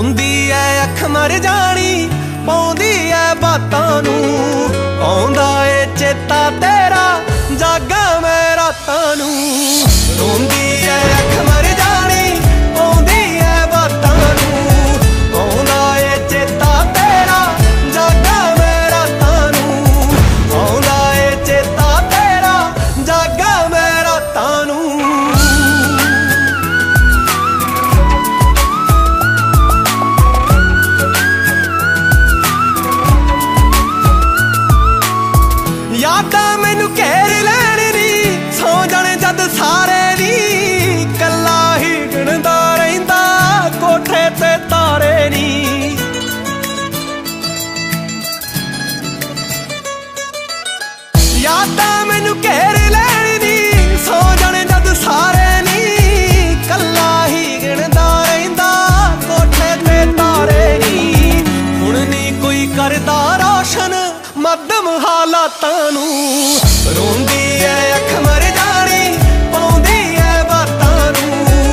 रोंदी ऐ अख मर जानी, पाउंदी ऐ बातां नूं, आउंदा ए चेता तेरा, जागा मैं रातां नूं। रोंदी ऐ अख मर जानी, पाउंदी ऐ बातां नूं, आउंदा ए चेता तेरा, जागा मैं रातां नूं, आउंदा ए चेता तेरा, जागा मैं रातां नूं। यादां मैनू घेर लैण नी, सौ जाने जद सारे नी, कल्ला ही गिणदा रहिंदा कोठे ते तारे नी। यादां मैनू घेर लैण नी, सौ जाने जद सारे नी, कल्ला ही गिणदा रहिंदा कोठे ते तारे नी। हुण नी कोई करदा रोशन मध्यम हालातां नूं, रोंदी ऐ अख मर जानी, पाउंदी ऐ बातां नूं,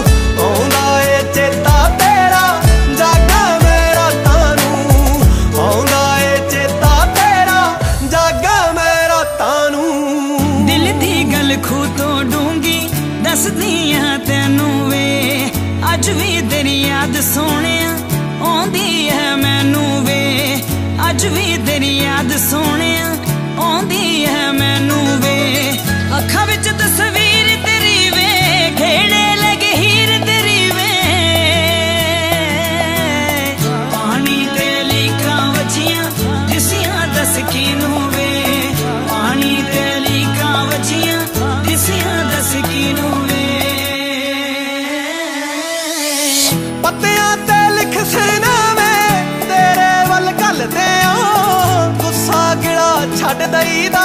आउंदा ए चेता तेरा, जागा मैं रातां नूं, आउंदा ए चेता तेरा, जागा मैं रातां नूं। दिल दी गल खूह तो डूंगी दसदियां तैनू वे, अज भी तेरी याद सोहणिया आउंदी है मैनू वे, अज भी तेरी याद सोहणिया आउंदी है मैनू वे। अखां विच तस्वीर तेरी वे, खेड़े लगे हीर तेरी वे, पानी ते लीकां वजियां दिसियां दस किनू वे, पानी ते लीकां वजियां दिसियां दस किनू वे। पत्तियां ते लिख सिरनामे तेरे वल घलदे आ, गुस्सा गिला छड्ड दईदा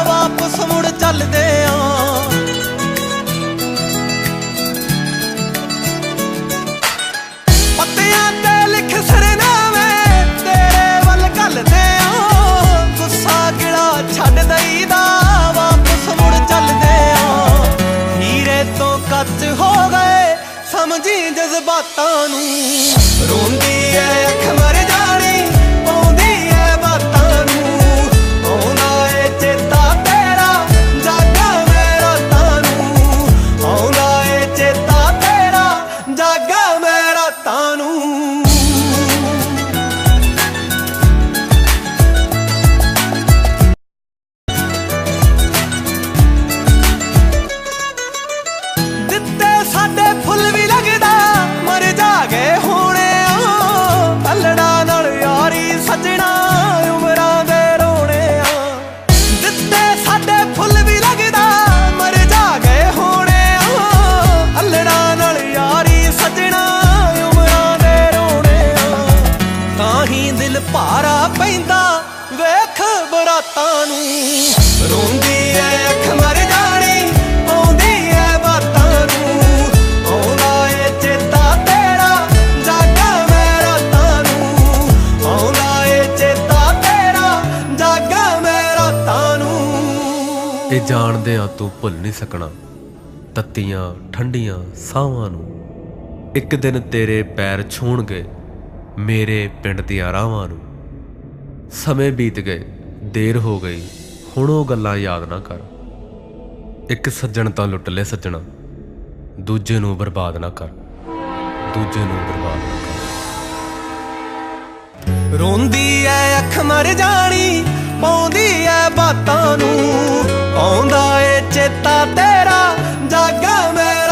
वापस मुड़ चलदे आ। पत्तियां ते लिख सिरनामे तेरे वल घलदे आ, गुस्सा गिला छड्ड दईदा वापस मुड़ चलदे आ। हीरे तो कच हो गए समझी जज्बातां नूं, रोंदी ऐ अख मर जानी, पाउंदी ऐ बातां नूं, आउंदा ए चेता तेरा, जागा मैं रातां नूं, आउंदा ए चेता तेरा, जागा मैं रातां नूं। ਦਿੱਤੇ ਸਾਡੇ ਫੁੱਲ ਵੀ ਲੱਗਦਾ ਮਰ ਜਾਗੇ ਹੋਣੇ ਆ, ਪਲੜਾ ਨਾਲ ਯਾਰੀ ਸੱਜਣਾ ਉਮਰਾਂ ਦੇ ਰੋਣੇ ਆ। ਦਿੱਤੇ ਸਾਡੇ ਫੁੱਲ ਵੀ ਲੱਗਦਾ ਮਰ ਜਾਗੇ ਹੋਣੇ ਆ, ਪਲੜਾ ਨਾਲ ਯਾਰੀ ਸੱਜਣਾ ਉਮਰਾਂ ਦੇ ਰੋਣੇ ਆ। ਤਾਂ ਹੀ ਦਿਲ ਭਾਰਾ ਪੈਂਦਾ ਵੇਖ ਬਰਾਤਾਂ ਨੂੰ, ਰੋਂਦੀ ਐ ਅੱਖ ਮਰ ਜਾਣੀ, ਪਾਉਂਦੀ ਐ ਬਾਤਾਂ ਨੂੰ, ਆਉਂਦਾ ਏ ਚੇਤਾ ਤੇਰਾ, ਜਾਗਾ ਮੈਂ ਰਾਤਾਂ ਨੂੰ, ਆਉਂਦਾ ਏ ਚੇਤਾ ਤੇਰਾ, ਜਾਗਾ ਮੈਂ ਰਾਤਾਂ ਨੂੰ। ਇਹ ਜਾਣਦਿਆਂ ਤੂੰ ਭੁੱਲ ਨਹੀਂ ਸਕਣਾ ਤੱਤੀਆਂ ਠੰਡੀਆਂ ਸਾਵਾਂ ਨੂੰ, ਇੱਕ ਦਿਨ ਤੇਰੇ ਪੈਰ ਛੂਹਣਗੇ ਮੇਰੇ ਪਿੰਡ ਦੀਆਂ ਰਾਹਾਂ ਨੂੰ। ਸਮੇਂ ਬੀਤ ਗਏ ਦੇਰ ਹੋ ਗਈ ਹੁਣ ਉਹ ਗੱਲਾਂ ਯਾਦ ਨਾ ਕਰ, ਇੱਕ ਸੱਜਣ ਤਾਂ ਲੁੱਟ ਲੈ ਸੱਜਣਾ, ਦੂਜੇ ਨੂੰ ਬਰਬਾਦ ਨਾ ਕਰ, ਦੂਜੇ ਨੂੰ ਬਰਬਾਦ ਨਾ ਕਰ। ਰੋਂਦੀ ਐ ਅੱਖ ਮਰ ਜਾਣੀ, ਪਾਉਂਦੀ ਐ ਬਾਤਾਂ ਨੂੰ, ਆਉਂਦਾ ਏ ਚੇਤਾ ਤੇਰਾ, ਜਾਗਾ ਮੈਂ